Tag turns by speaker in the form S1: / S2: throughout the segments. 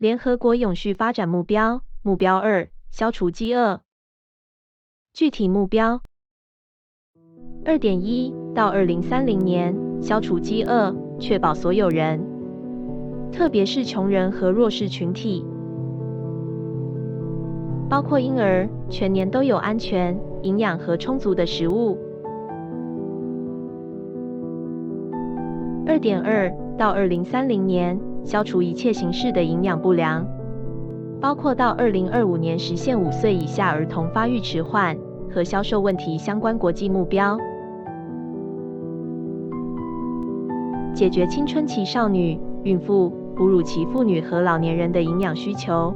S1: 联合国永续发展目标目标2：消除饥饿。具体目标 2.1 到2030年消除饥饿，确保所有人，特别是穷人和弱势群体，包括婴儿，全年都有安全、营养和充足的食物。2.2 到2030年消除一切形式的营养不良，包括到2025年实现5岁以下儿童发育迟缓和消瘦问题相关国际目标。解决青春期少女、孕妇、哺乳期妇女和老年人的营养需求。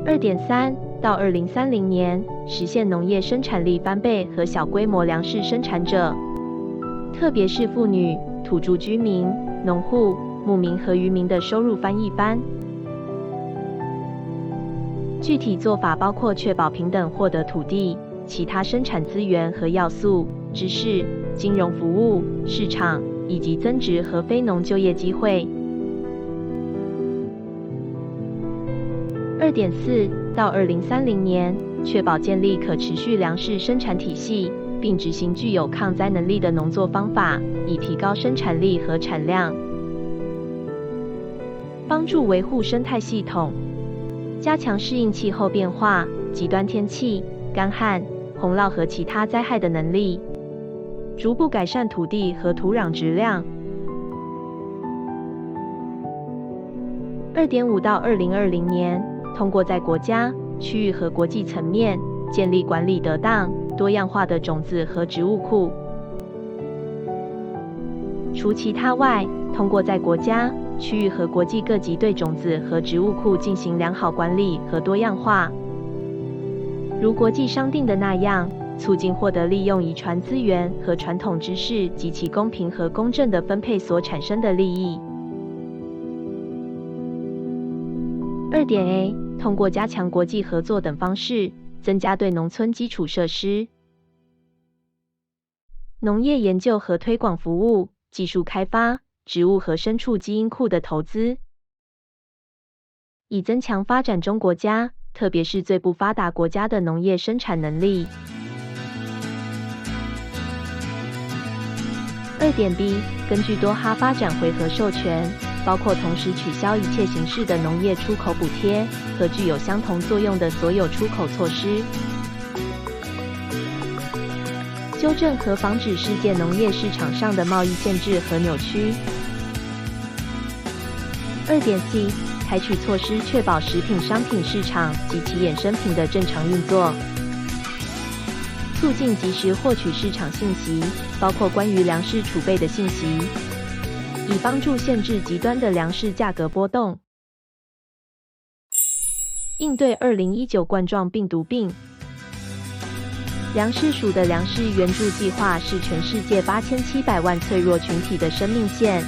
S1: 2.3 到2030年实现农业生产力翻倍和小规模粮食生产者，特别是妇女、土著居民、农户、牧民和渔民的收入翻一番。具体做法包括确保平等获得土地、其他生产资源和要素、知识、金融服务、市场，以及增值和非农就业机会。2.4 到2030年确保建立可持续粮食生产体系，并执行具有抗灾能力的农作方法，以提高生产力和产量。帮助维护生态系统，加强适应气候变化、极端天气、干旱、洪涝和其他灾害的能力，逐步改善土地和土壤质量。2.5 到2020年通过在国家、区域和国际层面建立管理得当、多样化的种子和植物库。除其他外，通过在国家、区域和国际各级对种子和植物库进行良好管理和多样化。如国际商定的那样，促进获得利用遗传资源和传统知识及其公平和公正的分配所产生的利益。2.A 通过加强国际合作等方式，增加对农村基础设施、农业研究和推广服务、技术开发、植物和牲畜基因库的投资，以增强发展中国家，特别是最不发达国家的农业生产能力。2.B 根据多哈发展回合授权，包括同时取消一切形式的农业出口补贴和具有相同作用的所有出口措施，纠正和防止世界农业市场上的贸易限制和扭曲。2.C 采取措施确保食品商品市场及其衍生品的正常运作，促进及时获取市场信息，包括关于粮食储备的信息，以帮助限制极端的粮食价格波动。应对2019冠状病毒病。粮食署的粮食援助计划是全世界8700万脆弱群体的生命线。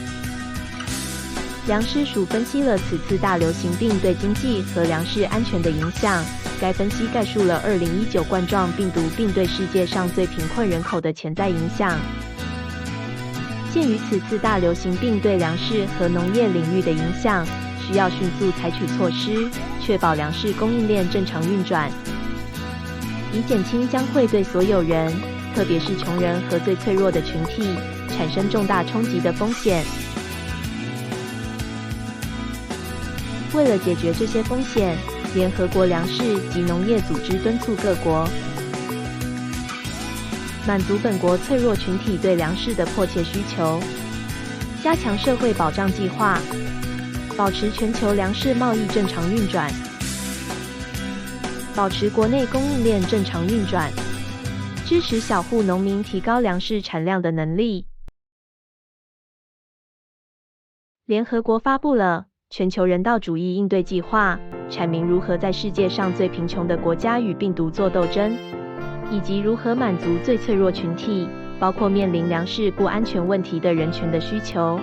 S1: 粮食署分析了此次大流行病对经济和粮食安全的影响。该分析概述了2019冠状病毒病对世界上最贫困人口的潜在影响。鉴于此次大流行病对粮食和农业领域的影响，需要迅速采取措施，确保粮食供应链正常运转，以减轻将会对所有人，特别是穷人和最脆弱的群体，产生重大冲击的风险。为了解决这些风险，联合国粮食及农业组织敦促各国满足本国脆弱群体对粮食的迫切需求，加强社会保障计划，保持全球粮食贸易正常运转，保持国内供应链正常运转，支持小户农民提高粮食产量的能力。联合国发布了全球人道主义应对计划，阐明如何在世界上最贫穷的国家与病毒作斗争，以及如何满足最脆弱群体，包括面临粮食不安全问题的人群的需求。